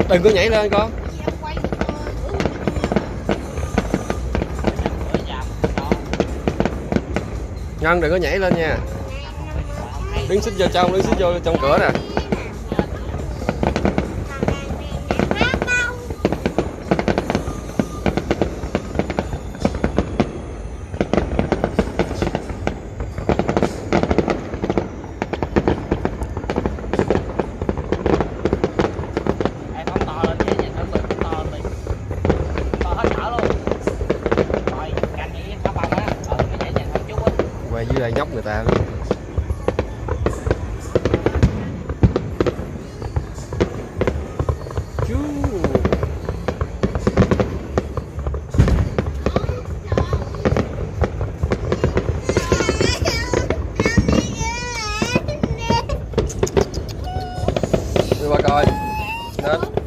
Đừng có nhảy lên con. Ngân đừng có nhảy lên nha. Đứng xích vô trong, đứng xích vô trong cửa nè. Quay dưới đây nhóc người ta luôn. Đi qua coi. Đến.